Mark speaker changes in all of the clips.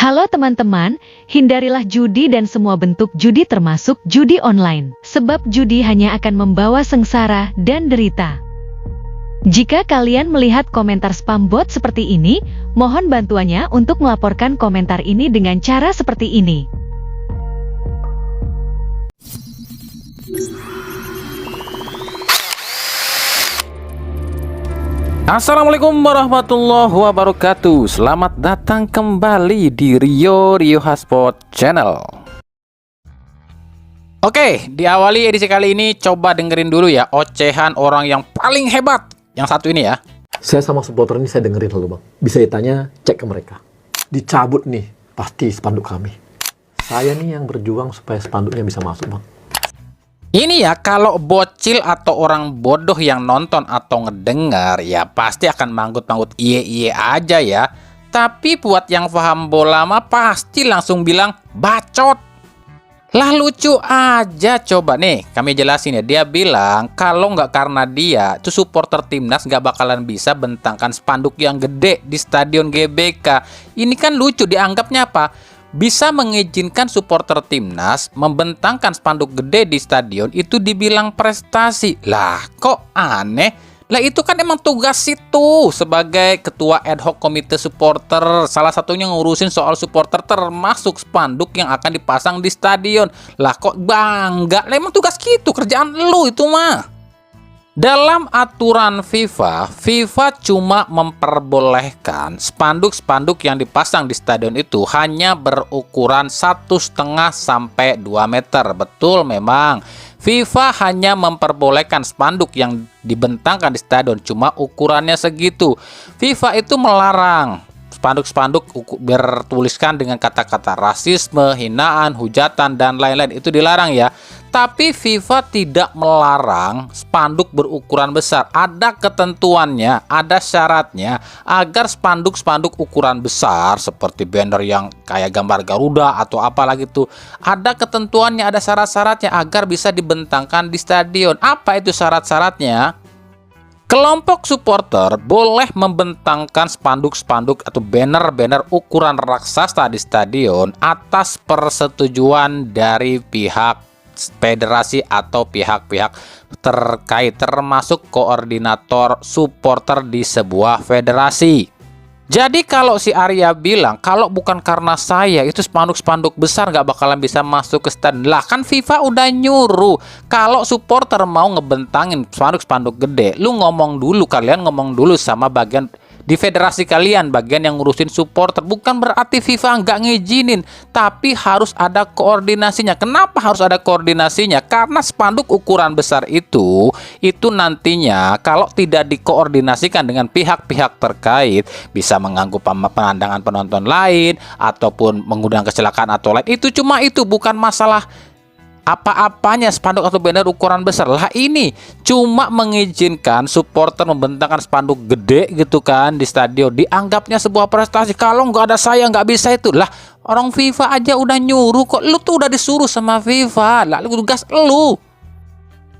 Speaker 1: Halo teman-teman, hindarilah judi dan semua bentuk judi termasuk judi online. Sebab judi hanya akan membawa sengsara dan derita. Jika kalian melihat komentar spam bot seperti ini, mohon bantuannya untuk melaporkan komentar ini dengan cara seperti ini.
Speaker 2: Assalamualaikum warahmatullahi wabarakatuh. Selamat datang kembali di Rio Hotspot Channel. Oke, diawali edisi kali ini coba dengerin dulu ya ocehan orang yang paling hebat. Yang satu ini ya.
Speaker 3: Saya sama supporter ini saya dengerin lalu bang. Bisa ditanya, cek ke mereka. Dicabut nih, pasti spanduk kami. Saya nih yang berjuang supaya spanduknya bisa masuk bang.
Speaker 2: Ini ya, kalau bocil atau orang bodoh yang nonton atau ngedengar ya pasti akan manggut-manggut iye aja ya. Tapi buat yang paham bola mah pasti langsung bilang bacot. Lah lucu aja, coba nih kami jelasin ya. Dia bilang kalau nggak karena dia tuh supporter timnas nggak bakalan bisa bentangkan spanduk yang gede di stadion GBK. Ini kan lucu, dianggapnya apa? Bisa mengizinkan supporter timnas membentangkan spanduk gede di stadion itu dibilang prestasi. Lah kok aneh? Lah itu kan emang tugas situ sebagai ketua ad hoc komite supporter. Salah satunya ngurusin soal supporter termasuk spanduk yang akan dipasang di stadion. Lah kok bangga? Lah emang tugas gitu, kerjaan lu itu mah. Dalam aturan FIFA cuma memperbolehkan spanduk-spanduk yang dipasang di stadion itu hanya berukuran 1,5 sampai 2 meter. Betul memang. FIFA hanya memperbolehkan spanduk yang dibentangkan di stadion cuma ukurannya segitu. FIFA itu melarang spanduk-spanduk bertuliskan dengan kata-kata rasisme, hinaan, hujatan, dan lain-lain. Itu dilarang ya. Tapi FIFA tidak melarang spanduk berukuran besar. Ada ketentuannya, ada syaratnya agar spanduk-spanduk ukuran besar seperti banner yang kayak gambar Garuda atau apalagi itu, ada ketentuannya, ada syarat-syaratnya agar bisa dibentangkan di stadion. Apa itu syarat-syaratnya? Kelompok supporter boleh membentangkan spanduk-spanduk atau banner-banner ukuran raksasa di stadion atas persetujuan dari pihak federasi atau pihak-pihak terkait termasuk koordinator supporter di sebuah federasi. Jadi kalau si Arya bilang kalau bukan karena saya itu spanduk-spanduk besar nggak bakalan bisa masuk ke stadion. Lah kan FIFA udah nyuruh kalau supporter mau ngebentangin spanduk-spanduk gede, lu kalian ngomong dulu sama bagian di federasi kalian, bagian yang ngurusin supporter. Bukan berarti FIFA nggak ngizinin, tapi harus ada koordinasinya. Kenapa harus ada koordinasinya? Karena spanduk ukuran besar itu nantinya kalau tidak dikoordinasikan dengan pihak-pihak terkait bisa mengganggu pemandangan penonton lain ataupun mengundang kecelakaan atau lain. Itu bukan masalah apa-apanya spanduk atau banner ukuran besar. Lah ini cuma mengizinkan supporter membentangkan spanduk gede gitu kan di stadion, dianggapnya sebuah prestasi. Kalau nggak ada saya nggak bisa itu. Lah orang FIFA aja udah nyuruh kok, lu tuh udah disuruh sama FIFA. Lah lu tugas lu.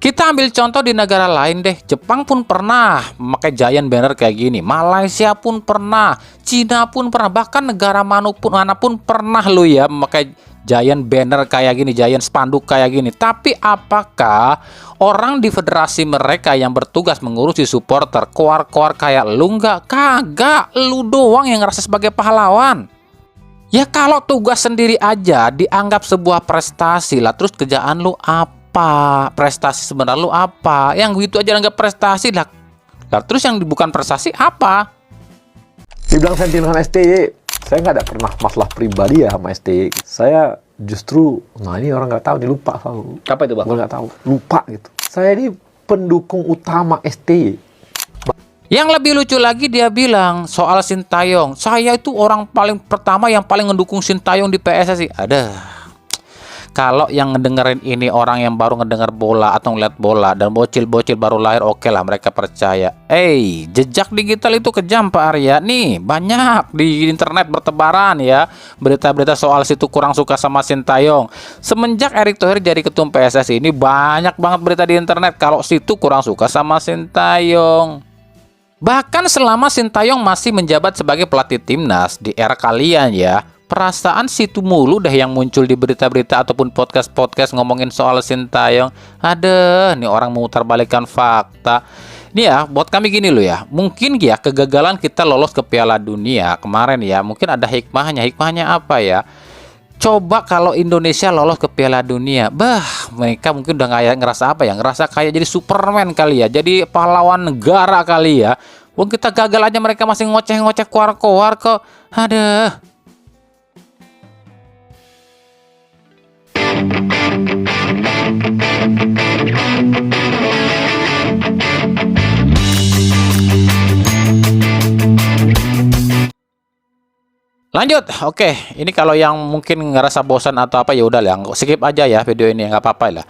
Speaker 2: Kita ambil contoh di negara lain deh. Jepang pun pernah memakai giant banner kayak gini. Malaysia pun pernah, Cina pun pernah, bahkan negara manapun pernah lu ya memakai giant banner kayak gini, giant spanduk kayak gini. Tapi apakah orang di federasi mereka yang bertugas mengurusi supporter koar-koar kayak lu nggak? Kagak, lu doang yang ngerasa sebagai pahlawan. Ya kalau tugas sendiri aja dianggap sebuah prestasi lah, terus kerjaan lu apa? Prestasi sebenarnya lu apa? Yang gitu aja nggak prestasi lah. Terus yang bukan prestasi apa?
Speaker 3: Dibilang sentimen STY, saya nggak ada pernah masalah pribadi ya sama STY. Saya justru, ini orang nggak tahu, dilupa selalu. Apa itu bang? Gue nggak tahu, lupa gitu. Saya ini pendukung utama STY.
Speaker 2: Yang lebih lucu lagi dia bilang soal Sintayong. Saya itu orang paling pertama yang paling mendukung Sintayong di PSSI. Kalau yang ngedengerin ini orang yang baru ngedenger bola atau ngeliat bola dan bocil-bocil baru lahir, oke lah mereka percaya. Jejak digital itu kejam Pak Arya. Nih banyak di internet bertebaran ya berita-berita soal situ kurang suka sama Sintayong. Semenjak Erick Thohir jadi ketum PSSI ini banyak banget berita di internet kalau situ kurang suka sama Sintayong. Bahkan selama Sintayong masih menjabat sebagai pelatih timnas di era kalian ya, Perasaan situ mulu deh yang muncul di berita-berita ataupun podcast-podcast ngomongin soal Sintayong. Aduh, nih orang memutarbalikkan fakta. Ini ya, buat kami gini loh ya. Mungkin ya kegagalan kita lolos ke Piala Dunia kemarin ya, mungkin ada hikmahnya. Hikmahnya apa ya? Coba kalau Indonesia lolos ke Piala Dunia, mereka mungkin udah nggak ngerasa apa ya, ngerasa kayak jadi Superman kali ya, jadi pahlawan negara kali ya. Wong kita gagal aja mereka masih ngoceh-ngoceh keluar-keluar kok. Aduh. Lanjut, oke. Ini kalau yang mungkin ngerasa bosan atau apa ya udah lah, skip aja ya video ini, nggak apa-apa lah.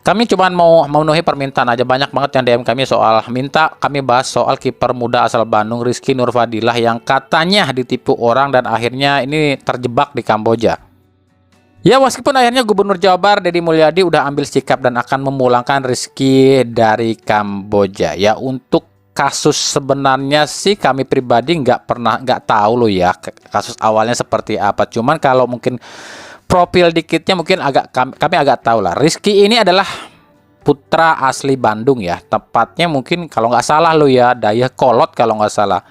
Speaker 2: Kami cuma mau memenuhi permintaan aja, banyak banget yang DM kami soal minta kami bahas soal kiper muda asal Bandung Rizky Nurfadilah yang katanya ditipu orang dan akhirnya ini terjebak di Kamboja. Ya meskipun akhirnya Gubernur Jawa Barat Deddy Mulyadi udah ambil sikap dan akan memulangkan Rizky dari Kamboja. Ya untuk kasus sebenarnya sih kami pribadi nggak tahu loh ya kasus awalnya seperti apa. Cuman kalau mungkin profil dikitnya mungkin kami agak tahu lah. Rizky ini adalah putra asli Bandung ya. Tepatnya mungkin kalau nggak salah loh ya Dayakolot kalau nggak salah.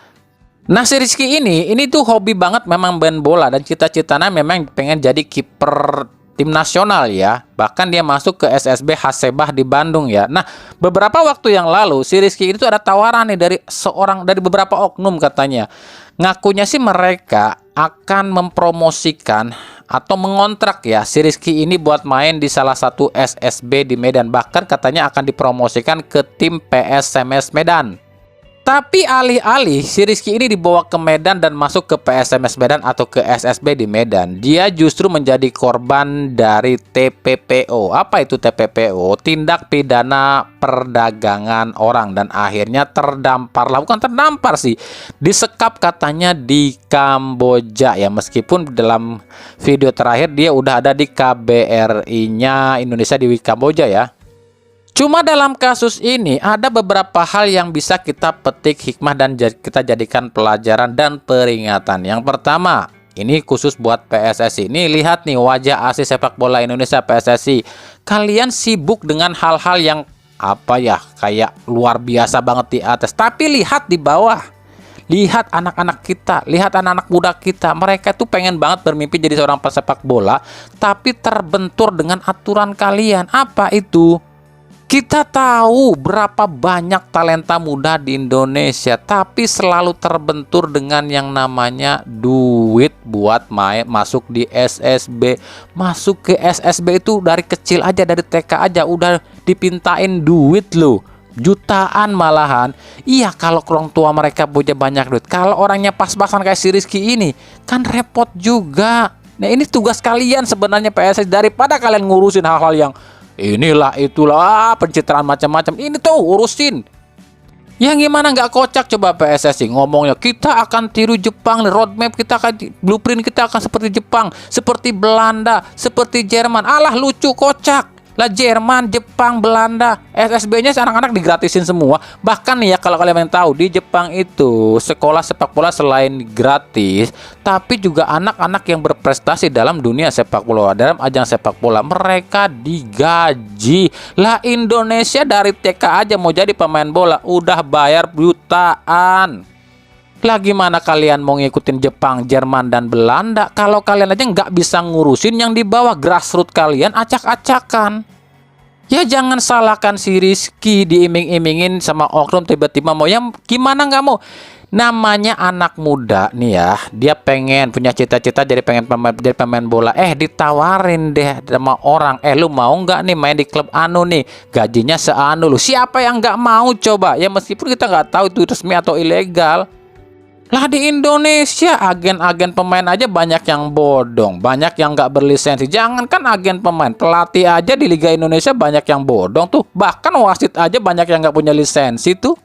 Speaker 2: Nah si Rizky ini tuh hobi banget memang main bola dan cita-citanya memang pengen jadi kiper tim nasional ya. Bahkan dia masuk ke SSB Hasebah di Bandung ya. Nah, beberapa waktu yang lalu si Rizky itu ada tawaran nih dari beberapa oknum katanya. Ngakunya sih mereka akan mempromosikan atau mengontrak ya si Rizky ini buat main di salah satu SSB di Medan. Bahkan katanya akan dipromosikan ke tim PSMS Medan. Tapi alih-alih si Rizky ini dibawa ke Medan dan masuk ke PSMS Medan atau ke SSB di Medan, dia justru menjadi korban dari TPPO. Apa itu TPPO? Tindak pidana perdagangan orang, dan akhirnya bukan terdampar sih, disekap katanya di Kamboja ya. Meskipun dalam video terakhir dia udah ada di KBRI-nya Indonesia di Kamboja ya. Cuma dalam kasus ini ada beberapa hal yang bisa kita petik hikmah dan kita jadikan pelajaran dan peringatan. Yang pertama, ini khusus buat PSSI. Ini lihat nih wajah asli sepak bola Indonesia PSSI. Kalian sibuk dengan hal-hal yang apa ya, kayak luar biasa banget di atas. Tapi lihat di bawah. Lihat anak-anak kita, lihat anak-anak muda kita. Mereka tuh pengen banget bermimpi jadi seorang pesepak bola, tapi terbentur dengan aturan kalian. Apa itu? Kita tahu berapa banyak talenta muda di Indonesia, tapi selalu terbentur dengan yang namanya duit buat masuk di SSB. Masuk ke SSB itu dari kecil aja, dari TK aja udah dipintain duit loh. Jutaan malahan. Iya kalau orang tua mereka punya banyak duit. Kalau orangnya pas-pasan kayak si Rizky ini, kan repot juga. Nah ini tugas kalian sebenarnya PSSI, daripada kalian ngurusin hal-hal yang inilah itulah pencitraan macam-macam, ini tuh urusin. Yang gimana nggak kocak coba PSSI ngomongnya, kita akan tiru Jepang, roadmap kita akan, blueprint kita akan seperti Jepang, seperti Belanda, seperti Jerman. Alah lucu, kocak lah. Jerman, Jepang, Belanda, SSB-nya anak-anak digratisin semua. Bahkan nih ya kalau kalian tahu, di Jepang itu sekolah sepak bola selain gratis, tapi juga anak-anak yang berprestasi dalam dunia sepak bola, dalam ajang sepak bola, mereka digaji. Lah Indonesia dari TK aja mau jadi pemain bola udah bayar jutaan. Lah gimana kalian mau ngikutin Jepang, Jerman, dan Belanda kalau kalian aja nggak bisa ngurusin yang di bawah, grassroots kalian acak-acakan. Ya jangan salahkan si Rizky diiming-imingin sama oknum, tiba-tiba mau yang gimana nggak mau. Namanya anak muda nih ya, dia pengen punya cita-cita jadi pemain bola. Ditawarin deh sama orang, lu mau nggak nih main di klub anu nih, gajinya seanu lu. Siapa yang nggak mau coba? Ya meskipun kita nggak tahu itu resmi atau ilegal. Lah di Indonesia agen-agen pemain aja banyak yang bodong, banyak yang nggak berlisensi. Jangankan agen pemain, pelatih aja di Liga Indonesia banyak yang bodong tuh. Bahkan wasit aja banyak yang nggak punya lisensi tuh.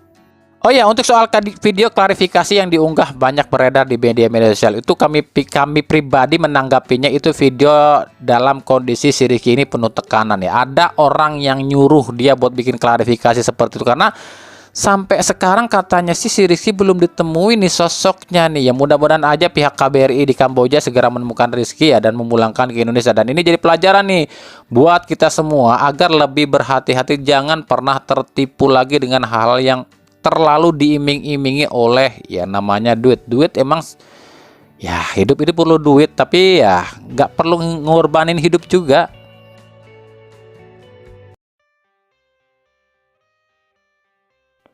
Speaker 2: Oh ya, untuk soal video klarifikasi yang diunggah banyak beredar di media-media sosial itu, kami pribadi menanggapinya itu video dalam kondisi si Rizky ini penuh tekanan ya. Ada orang yang nyuruh dia buat bikin klarifikasi seperti itu, karena Sampai sekarang katanya sih si Rizky belum ditemuin nih sosoknya nih. Ya mudah-mudahan aja pihak KBRI di Kamboja segera menemukan Rizky ya dan memulangkan ke Indonesia. Dan ini jadi pelajaran nih buat kita semua agar lebih berhati-hati, jangan pernah tertipu lagi dengan hal-hal yang terlalu diiming-imingi oleh ya namanya duit. Duit emang ya hidup ini perlu duit, tapi ya nggak perlu ngorbanin hidup juga.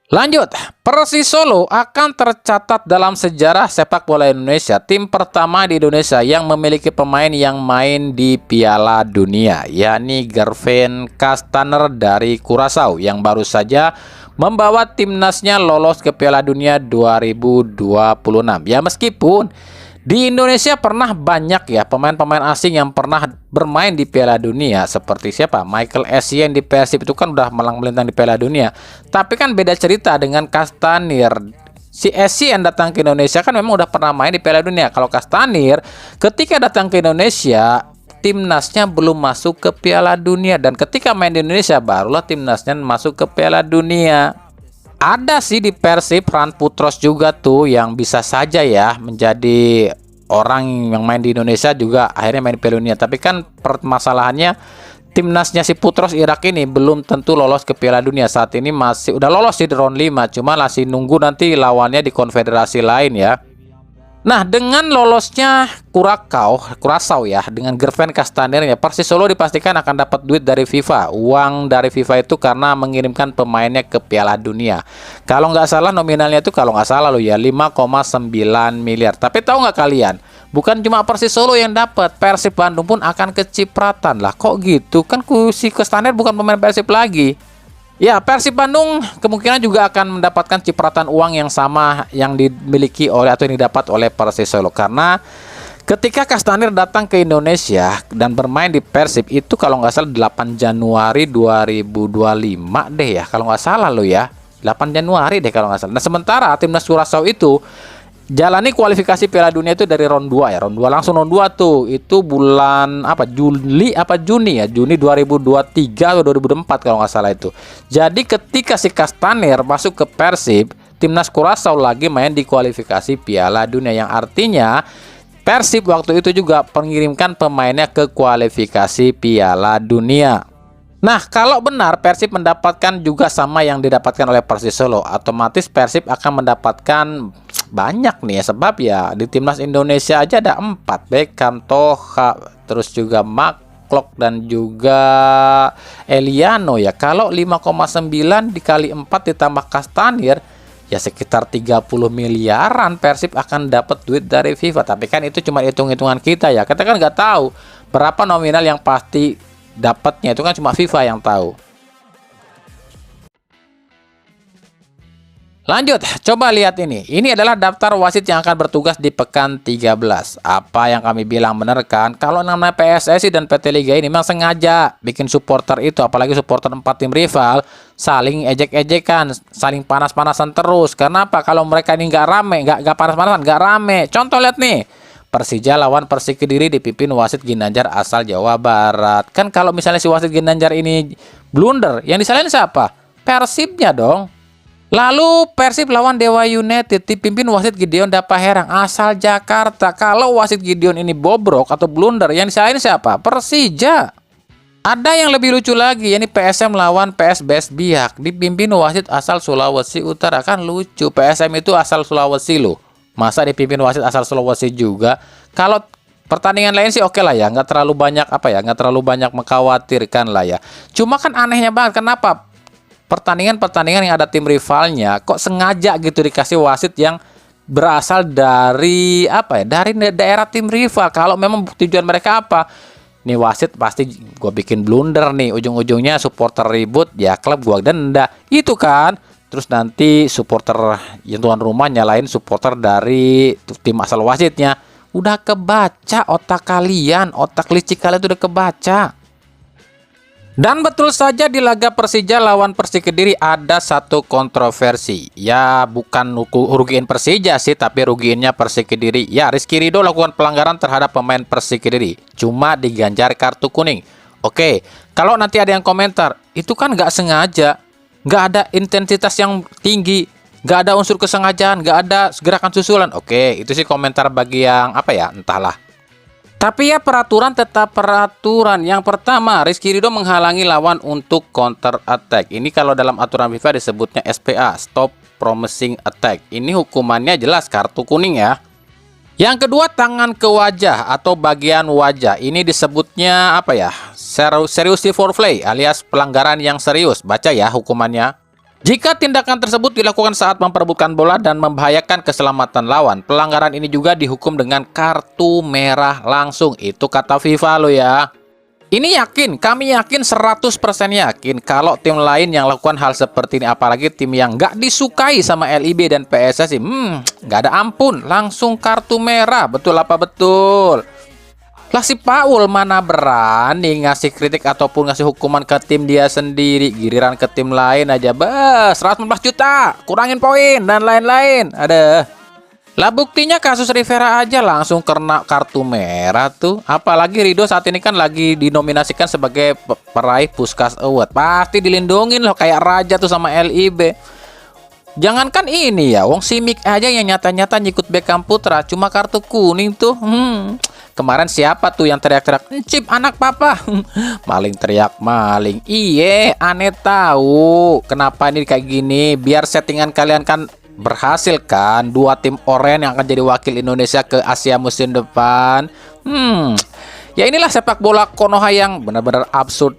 Speaker 2: Lanjut, Persis Solo akan tercatat dalam sejarah sepak bola Indonesia, tim pertama di Indonesia yang memiliki pemain yang main di Piala Dunia, yakni Gervin Kastaner dari Curaçao yang baru saja membawa timnasnya lolos ke Piala Dunia 2026. Ya meskipun di Indonesia pernah banyak ya pemain-pemain asing yang pernah bermain di Piala Dunia, seperti siapa? Michael Essien di Persib itu kan udah melintang di Piala Dunia. Tapi kan beda cerita dengan Kastanir. Si Essien datang ke Indonesia kan memang udah pernah main di Piala Dunia. Kalau Kastanir ketika datang ke Indonesia, timnasnya belum masuk ke Piala Dunia, dan ketika main di Indonesia barulah timnasnya masuk ke Piala Dunia. Ada sih di Persib Ran Putros juga tuh yang bisa saja ya menjadi orang yang main di Indonesia juga akhirnya main di Piala Dunia. Tapi kan permasalahannya timnasnya si Putros Irak ini belum tentu lolos ke Piala Dunia. Saat ini masih udah lolos sih di round 5, cuma masih nunggu nanti lawannya di konfederasi lain ya. Nah, dengan lolosnya Curaçao ya, dengan Gervin Kastaner ya, Persis Solo dipastikan akan dapat duit dari FIFA. Uang dari FIFA itu karena mengirimkan pemainnya ke Piala Dunia. Kalau nggak salah nominalnya itu kalau nggak salah lo ya 5,9 miliar. Tapi tahu nggak kalian? Bukan cuma Persis Solo yang dapat, Persib Bandung pun akan kecipratan lah. Kok gitu? Kan si Kastaner bukan pemain Persib lagi. Ya, Persib Bandung kemungkinan juga akan mendapatkan cipratan uang yang sama yang dimiliki oleh atau yang didapat oleh Persis Solo, karena ketika Kastaner datang ke Indonesia dan bermain di Persib itu kalau nggak salah 8 Januari 2025 deh ya, kalau nggak salah lo ya, 8 Januari deh kalau nggak salah. Nah, sementara timnas Curaçao itu jalani kualifikasi Piala Dunia itu dari round 2 ya. Round 2 langsung round 2 tuh. Itu bulan apa? Juli apa Juni ya? Juni 2023 atau 2024 kalau nggak salah itu. Jadi ketika si Kastaner masuk ke Persib, timnas Curaçao lagi main di kualifikasi Piala Dunia, yang artinya Persib waktu itu juga mengirimkan pemainnya ke kualifikasi Piala Dunia. Nah, kalau benar Persib mendapatkan juga sama yang didapatkan oleh Persis Solo, otomatis Persib akan mendapatkan banyak nih ya, sebab ya di timnas Indonesia aja ada 4, Beckham, Toha, terus juga Maklok dan juga Eliano ya. Kalau 5,9 dikali 4 ditambah Kastanir ya sekitar 30 miliaran Persib akan dapat duit dari FIFA. Tapi kan itu cuma hitung-hitungan kita ya. Kita kan nggak tahu berapa nominal yang pasti dapatnya, itu kan cuma FIFA yang tahu. Lanjut, coba lihat ini. Ini adalah daftar wasit yang akan bertugas di pekan 13. Apa yang kami bilang benar kan? Kalau namanya PSSI dan PT Liga ini memang sengaja bikin supporter itu, apalagi supporter 4 tim rival, saling ejek-ejekan, saling panas-panasan terus. Kenapa? Kalau mereka ini nggak rame, nggak panas-panasan, nggak rame. Contoh lihat nih. Persija lawan Persik Kediri dipimpin wasit Ginanjar asal Jawa Barat. Kan kalau misalnya si wasit Ginanjar ini blunder, yang disalahin siapa? Persibnya dong. Lalu Persib lawan Dewa United dipimpin wasit Gideon Dapaherang asal Jakarta. Kalau wasit Gideon ini bobrok atau blunder, yang disalahin siapa? Persija. Ada yang lebih lucu lagi, yakni PSM lawan PSBS Biak dipimpin wasit asal Sulawesi Utara. Kan lucu, PSM itu asal Sulawesi loh. Masa dipimpin wasit asal Sulawesi juga? Kalau pertandingan lain sih oke lah ya, nggak terlalu banyak nggak terlalu banyak mengkhawatirkan lah ya. Cuma kan anehnya banget, kenapa pertandingan-pertandingan yang ada tim rivalnya kok sengaja gitu dikasih wasit yang berasal dari dari daerah tim rival? Kalau memang tujuan mereka apa? Nih wasit pasti gue bikin blunder nih, ujung-ujungnya supporter ribut, ya klub gue denda, itu kan. Terus nanti supporter yang tuan rumah nyalain supporter dari tim asal wasitnya. Udah kebaca otak kalian, otak licik kalian itu udah kebaca. Dan betul saja di laga Persija lawan Persik Kediri ada satu kontroversi. Ya bukan rugiin Persija sih, tapi rugiinnya Persik Kediri. Ya, Rizky Ridho lakukan pelanggaran terhadap pemain Persik Kediri, cuma diganjar kartu kuning. Oke, kalau nanti ada yang komentar, itu kan nggak sengaja. nggak ada intensitas yang tinggi, nggak ada unsur kesengajaan, nggak ada gerakan susulan. Oke, itu sih komentar bagi yang apa ya, entahlah. Tapi ya peraturan tetap peraturan. Yang pertama, Rizky Ridho menghalangi lawan untuk counter attack. Ini kalau dalam aturan FIFA disebutnya SPA, Stop Promising Attack. Ini hukumannya jelas kartu kuning ya. Yang kedua, tangan ke wajah atau bagian wajah. Ini disebutnya apa ya? Seriously foreplay alias pelanggaran yang serius. Baca ya hukumannya. Jika tindakan tersebut dilakukan saat memperebutkan bola dan membahayakan keselamatan lawan, pelanggaran ini juga dihukum dengan kartu merah langsung. Itu kata FIFA lo ya. Ini yakin, kami yakin 100% yakin kalau tim lain yang lakukan hal seperti ini, apalagi tim yang nggak disukai sama LIB dan PSSI, nggak ada ampun, langsung kartu merah. Betul apa betul? Lah si Paul mana berani ngasih kritik ataupun ngasih hukuman ke tim dia sendiri, giliran ke tim lain aja, 115 juta, kurangin poin dan lain-lain. Ada. Lah buktinya kasus Rivera aja langsung kena kartu merah tuh. Apalagi Ridho saat ini kan lagi dinominasikan sebagai peraih Puskás Award. Pasti dilindungin loh kayak raja tuh sama LIB. Jangankan ini ya, wong Simic aja yang nyata-nyata nyikut Beckham Putra cuma kartu kuning tuh. Kemarin siapa tuh yang teriak-teriak, "Encip anak papa." Maling teriak maling. Iye, aneh tahu. Kenapa ini kayak gini? Biar settingan kalian kan berhasil kan. 2 tim oranye yang akan jadi wakil Indonesia ke Asia musim depan. Ya inilah sepak bola Konoha yang benar-benar absurd.